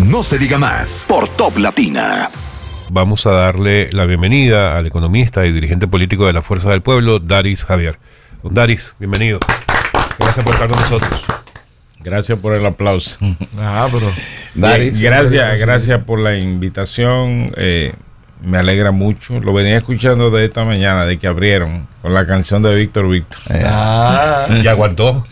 No se diga más por Top Latina. Vamos a darle la bienvenida al economista y dirigente político de la Fuerza del Pueblo, Daris Javier. Don Daris, bienvenido. Gracias por estar con nosotros. Gracias por el aplauso. Pero Daris, gracias por la invitación. Me alegra mucho. Lo venía escuchando de esta mañana, de que abrieron con la canción de Víctor. Y aguantó.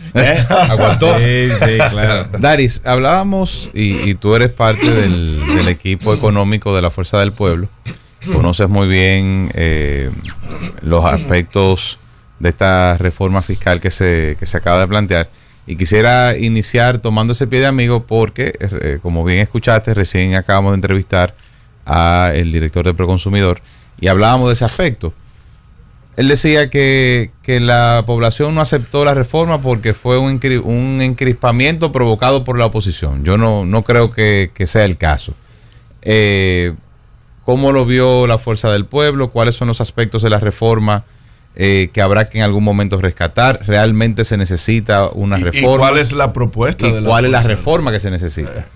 Aguantó. Sí, claro. Daris, hablábamos y tú eres parte del equipo económico de la Fuerza del Pueblo. Conoces muy bien los aspectos de esta reforma fiscal que se acaba de plantear. Y quisiera iniciar tomando ese pie de amigo porque, como bien escuchaste, recién acabamos de entrevistar a el director de Proconsumidor y hablábamos de ese aspecto. Él decía que la población no aceptó la reforma porque fue un encrispamiento provocado por la oposición. Yo no creo que sea el caso. ¿Cómo lo vio la Fuerza del Pueblo? ¿Cuáles son los aspectos de la reforma que habrá que en algún momento rescatar? ¿Realmente se necesita una reforma? ¿Y cuál es la propuesta? ¿Y cuál es la reforma que se necesita?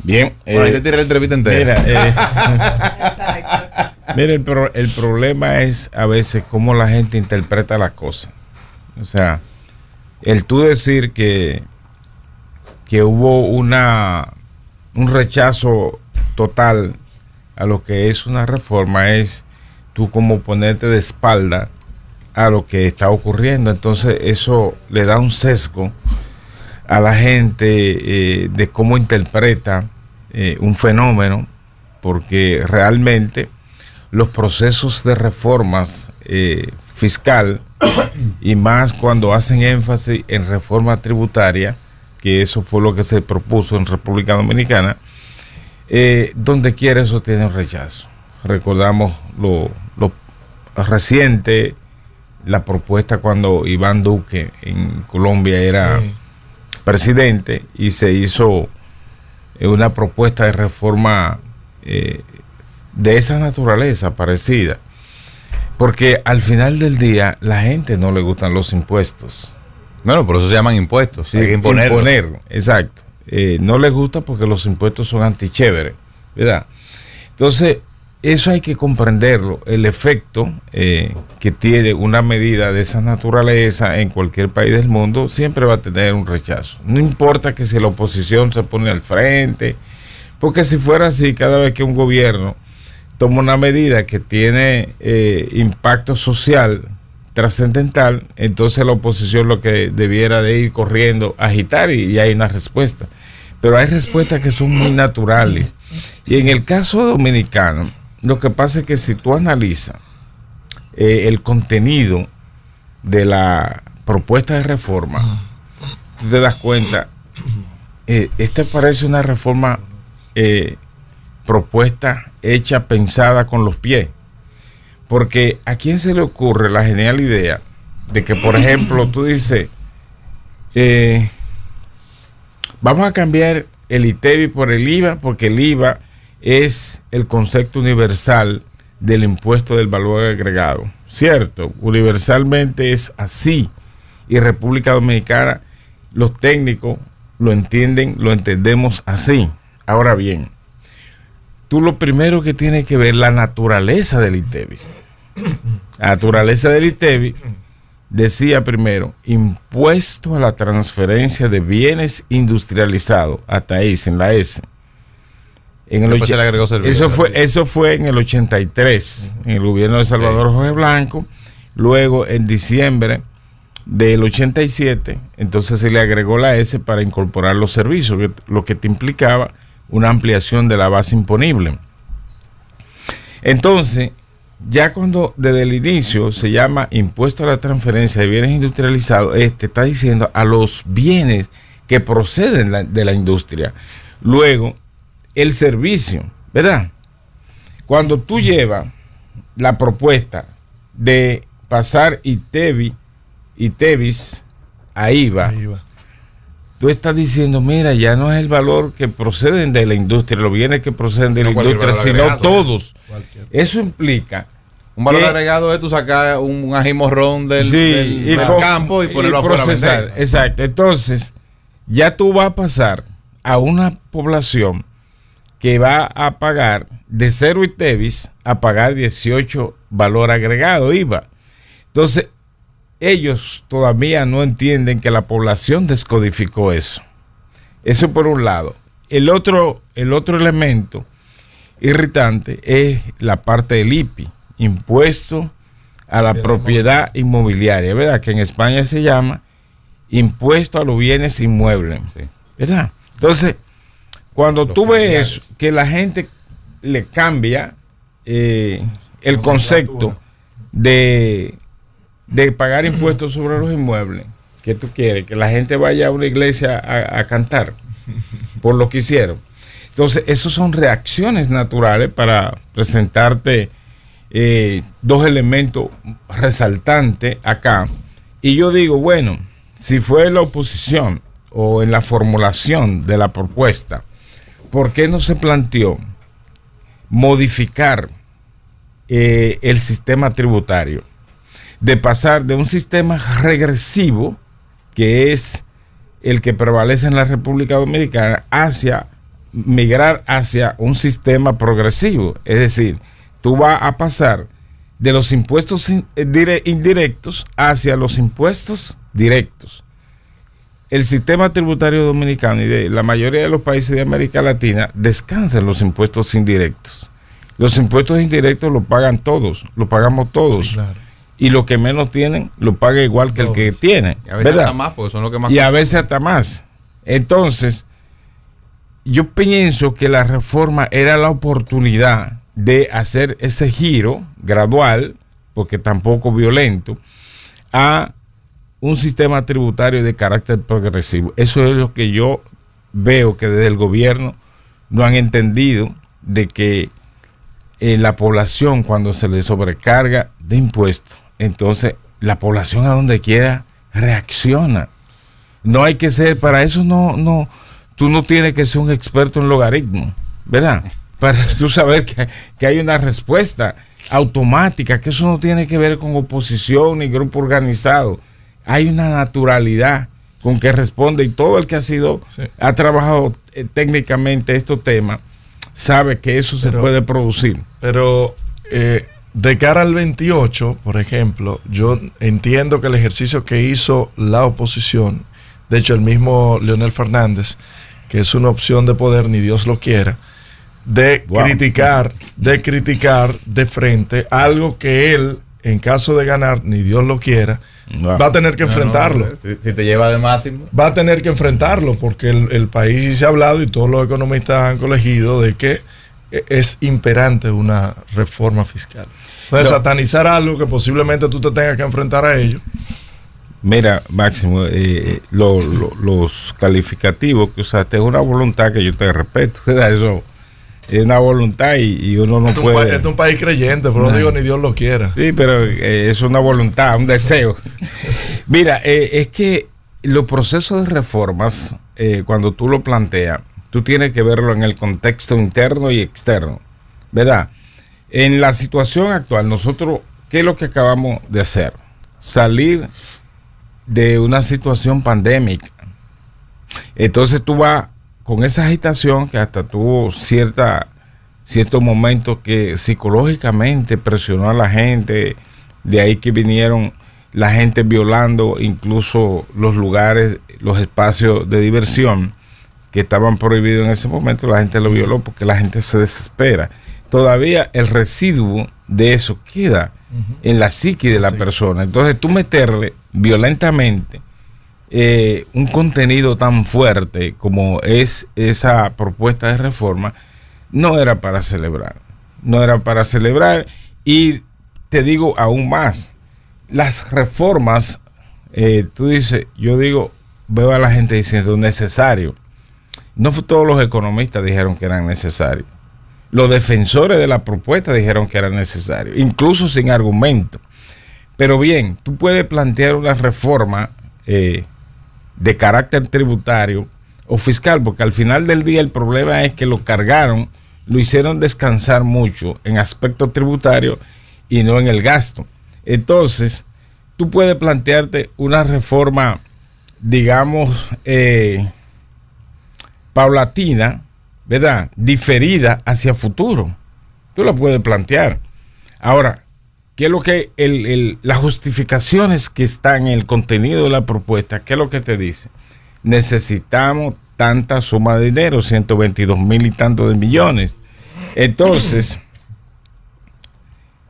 Bien. Bueno, ahí te tiré la entrevista entera. Mira, el problema es a veces cómo la gente interpreta las cosas. O sea, el tú decir que hubo un rechazo total a lo que es una reforma es tú como ponerte de espalda a lo que está ocurriendo. Entonces eso le da un sesgo a la gente de cómo interpreta un fenómeno, porque realmente los procesos de reformas fiscal y más cuando hacen énfasis en reforma tributaria, que eso fue lo que se propuso en República Dominicana, donde quiera eso tiene un rechazo. Recordamos lo reciente, la propuesta cuando Iván Duque en Colombia era presidente y se hizo una propuesta de reforma de esa naturaleza parecida, porque al final del día la gente no le gustan los impuestos. Bueno, por eso se llaman impuestos. Sí, hay que imponerlos. Exacto. No les gusta porque los impuestos son antichéveres, ¿verdad? Entonces eso hay que comprenderlo, el efecto que tiene una medida de esa naturaleza en cualquier país del mundo siempre va a tener un rechazo. No importa que si la oposición se pone al frente, porque si fuera así, cada vez que un gobierno toma una medida que tiene impacto social trascendental, entonces la oposición lo que debiera de ir corriendo, agitar y hay una respuesta. Pero hay respuestas que son muy naturales. Y en el caso dominicano, lo que pasa es que si tú analizas el contenido de la propuesta de reforma, tú te das cuenta, esta parece una reforma propuesta, hecha, pensada con los pies. Porque ¿a quién se le ocurre la genial idea de que, por ejemplo, tú dices, vamos a cambiar el ITEVI por el IVA, porque el IVA es el concepto universal del impuesto del valor agregado? Cierto, universalmente es así. Y República Dominicana, los técnicos lo entienden, lo entendemos así. Ahora bien, tú lo primero que tienes que ver la naturaleza del ITEVI. La naturaleza del ITEVI decía primero, impuesto a la transferencia de bienes industrializados, hasta ahí, sin la S. Se le agregó servicio. Eso fue en el 83, en el gobierno de Salvador Jorge Blanco. Luego, en diciembre del 87, entonces se le agregó la S para incorporar los servicios, lo que te implicaba una ampliación de la base imponible. Entonces, ya cuando desde el inicio se llama impuesto a la transferencia de bienes industrializados, está diciendo a los bienes que proceden de la industria. Luego, el servicio, ¿verdad? Cuando tú llevas la propuesta de pasar ITEVIS a IVA, tú estás diciendo, mira, ya no es el valor que proceden de la industria, los bienes que proceden de la industria, sino todos. Eso implica un valor agregado es tú sacar un ají morrón del campo y ponerlo afuera a vender. Exacto. Entonces, ya tú vas a pasar a una población que va a pagar de 0 ITEVIS a pagar 18 valor agregado IVA. Entonces, ellos todavía no entienden que la población descodificó eso. Eso por un lado. El otro elemento irritante es la parte del IPI, impuesto a la propiedad inmobiliaria, ¿verdad? Que en España se llama impuesto a los bienes inmuebles, ¿verdad? Entonces, cuando tú ves eso, que la gente le cambia el concepto de pagar impuestos sobre los inmuebles, que tú quieres, que la gente vaya a una iglesia a cantar por lo que hicieron. Entonces, esas son reacciones naturales para presentarte dos elementos resaltantes acá. Y yo digo, bueno, si fue la oposición o en la formulación de la propuesta, ¿por qué no se planteó modificar el sistema tributario? De pasar de un sistema regresivo, que es el que prevalece en la República Dominicana, migrar hacia un sistema progresivo. Es decir, tú vas a pasar de los impuestos indirectos hacia los impuestos directos. El sistema tributario dominicano y de la mayoría de los países de América Latina descansa en los impuestos indirectos. Los impuestos indirectos los pagan todos, los pagamos todos. Sí, claro. Y lo que menos tienen lo paga igual que el que tiene. Y a veces hasta más, porque son los que más. Y a veces hasta más. Entonces, yo pienso que la reforma era la oportunidad de hacer ese giro gradual, porque tampoco violento, a un sistema tributario de carácter progresivo. Eso es lo que yo veo que desde el gobierno no han entendido, de que la población, cuando se le sobrecarga de impuestos, entonces la población a donde quiera reacciona. No hay que ser, para eso tú no tienes que ser un experto en logaritmos, ¿verdad? Para tú saber que hay una respuesta automática, que eso no tiene que ver con oposición ni grupo organizado. Hay una naturalidad con que responde, y todo el que ha trabajado técnicamente estos temas sabe que eso se puede producir. Pero de cara al 28, por ejemplo, yo entiendo que el ejercicio que hizo la oposición, de hecho el mismo Leonel Fernández, que es una opción de poder, ni Dios lo quiera, de criticar de frente algo que él, en caso de ganar, ni Dios lo quiera, va a tener que enfrentarlo. Si te lleva de máximo, va a tener que enfrentarlo, porque el país, sí se ha hablado y todos los economistas han colegido de que es imperante una reforma fiscal. Entonces, satanizar algo que posiblemente tú te tengas que enfrentar a ello. Mira, Máximo, los calificativos que usaste es una voluntad que yo te respeto, ¿verdad? Eso es una voluntad y uno no puede. Este es un país creyente, pero no digo ni Dios lo quiera. Sí, pero es una voluntad, un deseo. Mira, es que los procesos de reformas, cuando tú lo planteas, tú tienes que verlo en el contexto interno y externo, ¿verdad? En la situación actual, nosotros, ¿qué es lo que acabamos de hacer? Salir de una situación pandémica. Entonces tú vas con esa agitación que hasta tuvo ciertos momentos que psicológicamente presionó a la gente, de ahí que vinieron la gente violando incluso los lugares, los espacios de diversión que estaban prohibidos en ese momento. La gente lo violó porque la gente se desespera. Todavía el residuo de eso queda en la psique de la persona. Entonces tú meterle violentamente un contenido tan fuerte como es esa propuesta de reforma, no era para celebrar. No era para celebrar. Y te digo aún más, las reformas, tú dices, yo digo, veo a la gente diciendo necesario. No todos los economistas dijeron que eran necesarios. Los defensores de la propuesta dijeron que era necesario, incluso sin argumento. Pero bien, tú puedes plantear una reforma de carácter tributario o fiscal, porque al final del día el problema es que lo cargaron, lo hicieron descansar mucho en aspecto tributario y no en el gasto. Entonces, tú puedes plantearte una reforma, digamos, paulatina, ¿verdad?, diferida hacia futuro. Tú la puedes plantear. Ahora, ¿qué es lo que las justificaciones que están en el contenido de la propuesta? ¿Qué es lo que te dice? Necesitamos tanta suma de dinero, 122,000 y tantos de millones. Entonces,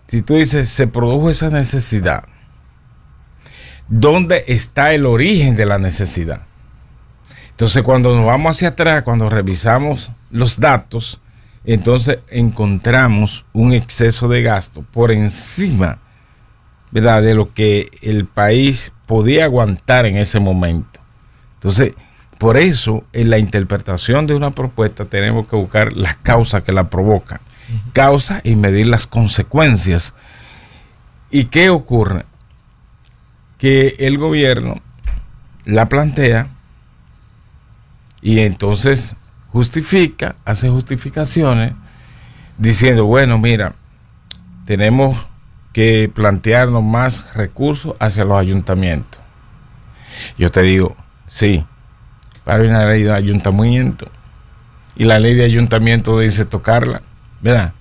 si tú dices, se produjo esa necesidad, ¿dónde está el origen de la necesidad? Entonces, cuando nos vamos hacia atrás, cuando revisamos los datos, entonces encontramos un exceso de gasto por encima, ¿verdad?, de lo que el país podía aguantar en ese momento. Entonces, por eso, en la interpretación de una propuesta tenemos que buscar las causas que la provocan, causas, y medir las consecuencias. ¿Y qué ocurre? Que el gobierno la plantea y entonces justifica, hace justificaciones diciendo, bueno, mira, tenemos que plantearnos más recursos hacia los ayuntamientos. Yo te digo, sí, para una ley de ayuntamiento, y la ley de ayuntamiento dice tocarla, ¿verdad?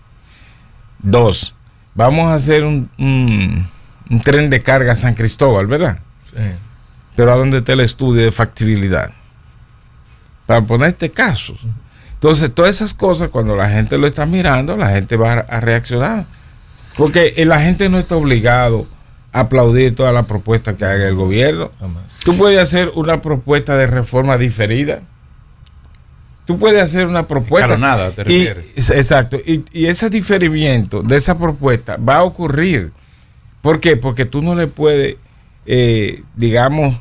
2, vamos a hacer un tren de carga a San Cristóbal, ¿verdad? Sí. Pero ¿a dónde está el estudio de factibilidad? Para ponerte casos. Entonces, todas esas cosas, cuando la gente lo está mirando, la gente va a reaccionar. Porque la gente no está obligado a aplaudir toda la propuesta que haga el gobierno. Jamás. Tú puedes hacer una propuesta de reforma diferida. Tú puedes hacer una propuesta. Escalonada, te refieres. Exacto. Y ese diferimiento de esa propuesta va a ocurrir. ¿Por qué? Porque tú no le puedes, digamos,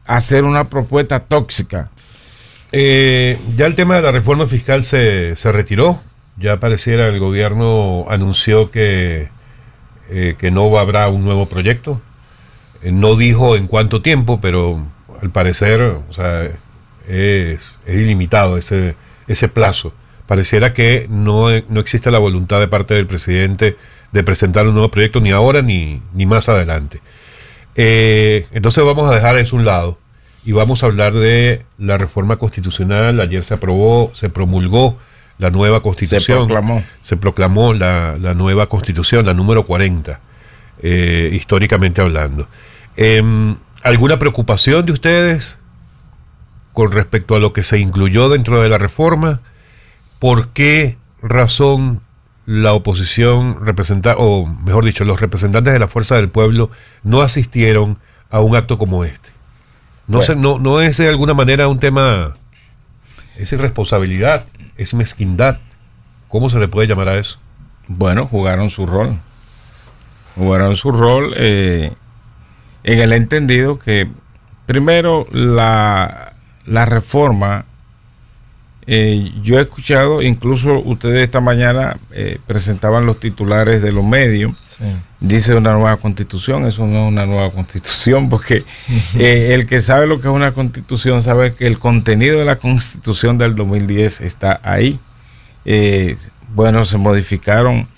hacer una propuesta tóxica. Ya el tema de la reforma fiscal se retiró. Ya pareciera el gobierno anunció que no habrá un nuevo proyecto. No dijo en cuánto tiempo, pero al parecer, o sea, es ilimitado ese plazo. Pareciera que no existe la voluntad de parte del presidente de presentar un nuevo proyecto ni ahora ni más adelante. Entonces vamos a dejar eso a un lado y vamos a hablar de la reforma constitucional. Ayer se promulgó la nueva constitución. Se proclamó la nueva constitución, la número 40, históricamente hablando. ¿Alguna preocupación de ustedes con respecto a lo que se incluyó dentro de la reforma? ¿Por qué razón la oposición o mejor dicho, los representantes de la Fuerza del Pueblo no asistieron a un acto como este? No es de alguna manera un tema, es irresponsabilidad, es mezquindad. ¿Cómo se le puede llamar a eso? Bueno, jugaron su rol. Jugaron su rol en el entendido que, primero, la reforma, yo he escuchado, incluso ustedes esta mañana presentaban los titulares de los medios. Sí. Dice una nueva constitución. Eso no es una nueva constitución, porque el que sabe lo que es una constitución sabe que el contenido de la constitución del 2010 está ahí. Bueno, se modificaron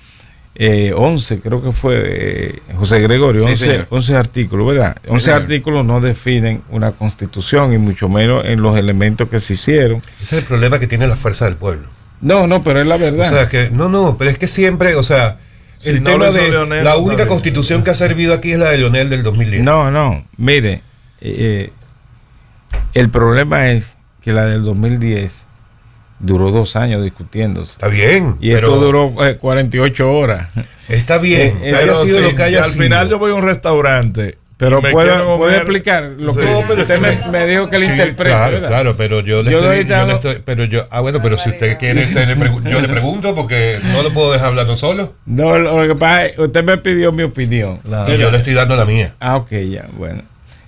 11, creo que fue José Gregorio, sí, 11 artículos, ¿verdad? 11 sí, artículos no definen una constitución, y mucho menos en los elementos que se hicieron. Ese es el problema que tiene la Fuerza del Pueblo. No, pero es la verdad. O sea, que pero es que siempre, o sea, si el tema de Leonel, la única constitución que ha servido aquí es la de Leonel del 2010. No, mire, el problema es que la del 2010 duró 2 años discutiéndose. Está bien. Y esto duró 48 horas. Está bien. Pero ha sido lo que haya al final yo voy a un restaurante. Pero puedo explicar lo que usted me dijo que le interprete. Claro, pero yo si usted quiere, yo le pregunto, porque no lo puedo dejar hablando solo. No, lo que pasa es, usted me pidió mi opinión. Claro. Y yo le estoy dando la mía. Ok, ya, bueno.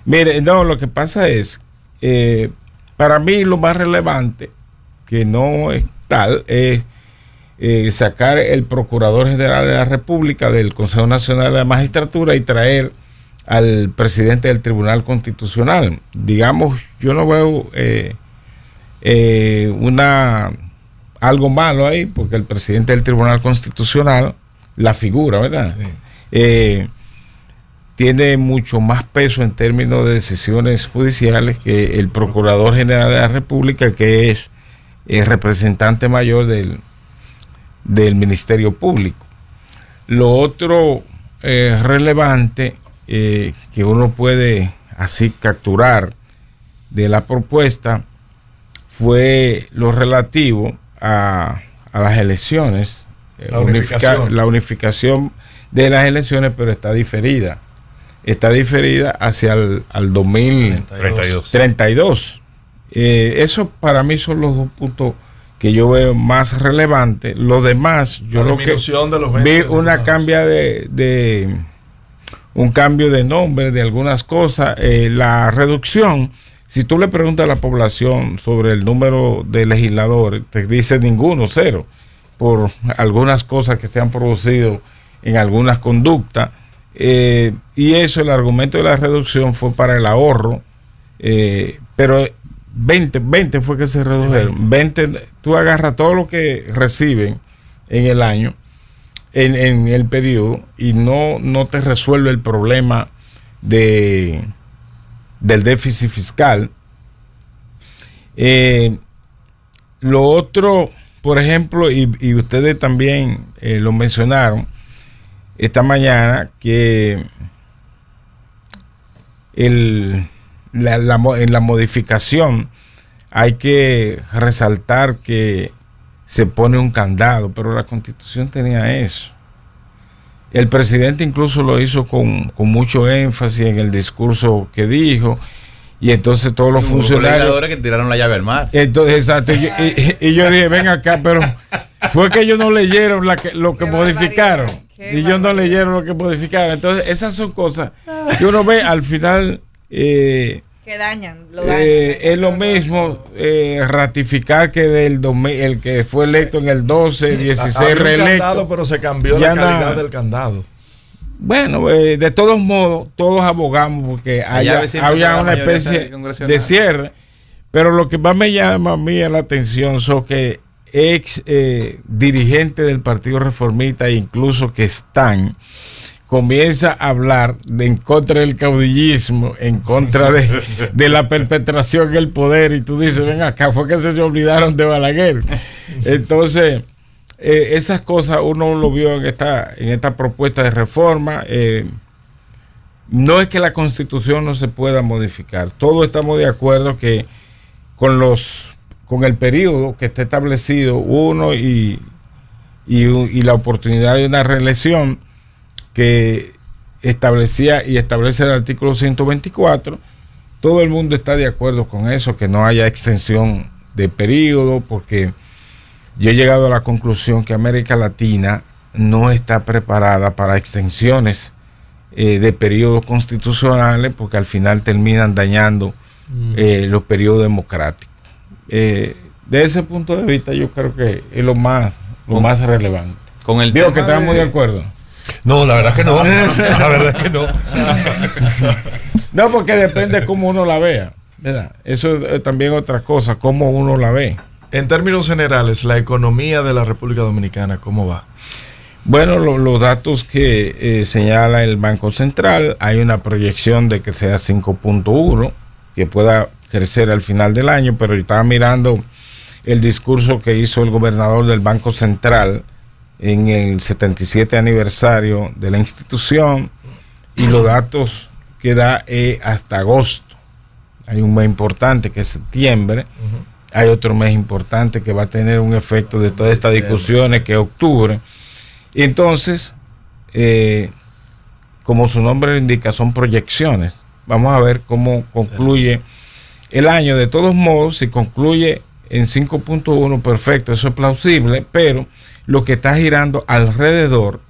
Mire, lo que pasa es, para mí lo más relevante, que no es tal, es sacar el Procurador General de la República del Consejo Nacional de la Magistratura y traer al presidente del Tribunal Constitucional. Digamos, yo no veo algo malo ahí, porque el presidente del Tribunal Constitucional, la figura, ¿verdad? Sí. Tiene mucho más peso en términos de decisiones judiciales que el Procurador General de la República, que es representante mayor del Ministerio Público. Lo otro relevante que uno puede así capturar de la propuesta fue lo relativo a las elecciones, la unificación de las elecciones, pero está diferida hacia al 2032. Eso para mí son los dos puntos que yo veo más relevantes. Los demás, yo lo que vi un cambio de nombre de algunas cosas, la reducción. Si tú le preguntas a la población sobre el número de legisladores, te dice ninguno, 0, por algunas cosas que se han producido en algunas conductas. Y eso, el argumento de la reducción fue para el ahorro, pero 20 fue que se redujeron. Sí, 20, tú agarras todo lo que reciben en el año, en el periodo, y no te resuelve el problema del déficit fiscal. Lo otro, por ejemplo, y ustedes también lo mencionaron esta mañana, que en la modificación hay que resaltar que se pone un candado, pero la Constitución tenía eso. El presidente incluso lo hizo con mucho énfasis en el discurso que dijo, y entonces todos los funcionarios que tiraron la llave al mar. Entonces, exacto, y yo dije, ven acá, pero fue que ellos no leyeron lo que modificaron. Y ellos no leyeron lo que modificaron. Entonces, esas son cosas que uno ve al final. Que dañan. Es lo mismo ratificar que del 2000, el que fue electo en el 12, 16 reelecto. Candado, pero se cambió la calidad del candado. Bueno, de todos modos, todos abogamos porque haya una especie de cierre. Pero lo que más me llama a mí la atención son que ex dirigente del Partido Reformista, e incluso que comienza a hablar en contra del caudillismo, en contra de la perpetración del poder, y tú dices, ven acá, fue que se olvidaron de Balaguer. Entonces, esas cosas uno lo vio en esta propuesta de reforma. No es que la Constitución no se pueda modificar, todos estamos de acuerdo que con el periodo que está establecido, uno y la oportunidad de una reelección que establece el artículo 124, todo el mundo está de acuerdo con eso, que no haya extensión de periodo, porque yo he llegado a la conclusión que América Latina no está preparada para extensiones de periodos constitucionales, porque al final terminan dañando los periodos democráticos. De ese punto de vista, yo creo que es lo más relevante. Con el digo que estamos de acuerdo. No, la verdad que no. La verdad que no. No, porque depende de cómo uno la vea, ¿verdad? Eso es también otra cosa, cómo uno la ve. En términos generales, la economía de la República Dominicana, ¿cómo va? Bueno, los datos que señala el Banco Central, hay una proyección de que sea 5.1, que pueda crecer al final del año, pero yo estaba mirando el discurso que hizo el gobernador del Banco Central en el 77 aniversario de la institución, y los datos que da hasta agosto. Hay un mes importante que es septiembre, hay otro mes importante que va a tener un efecto de todas estas discusiones, que es octubre. Y entonces, como su nombre lo indica, son proyecciones. Vamos a ver cómo concluye el año. De todos modos, si concluye en 5.1, perfecto, eso es plausible, pero lo que está girando alrededor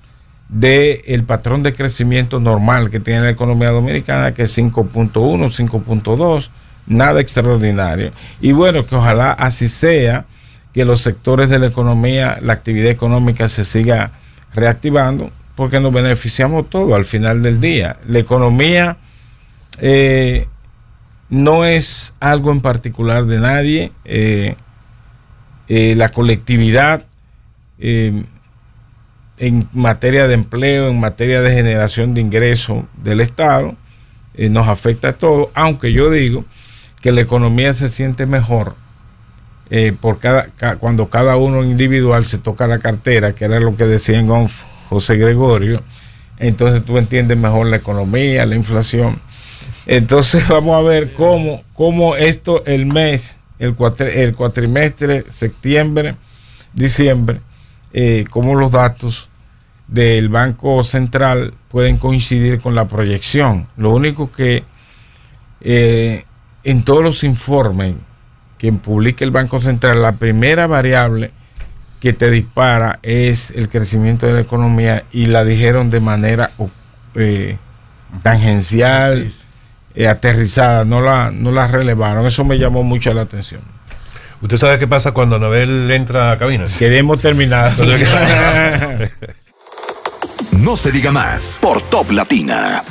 del patrón de crecimiento normal que tiene la economía dominicana, que es 5.1, 5.2, nada extraordinario. Y bueno, que ojalá así sea, que los sectores de la economía, la actividad económica se siga reactivando, porque nos beneficiamos todos al final del día. La economía no es algo en particular de nadie. La colectividad, en materia de empleo, en materia de generación de ingresos del Estado, nos afecta a todos, aunque yo digo que la economía se siente mejor cuando cada uno individual se toca la cartera, que era lo que decía en José Gregorio, entonces tú entiendes mejor la economía, la inflación. Entonces vamos a ver cómo esto, el mes, el cuatrimestre, septiembre, diciembre, cómo los datos del Banco Central pueden coincidir con la proyección. Lo único que en todos los informes que publica el Banco Central, la primera variable que te dispara es el crecimiento de la economía, y la dijeron de manera tangencial, aterrizada, no la relevaron. Eso me llamó mucho la atención. ¿Usted sabe qué pasa cuando Anabel entra a cabina? Queremos terminar. No se diga más por Top Latina.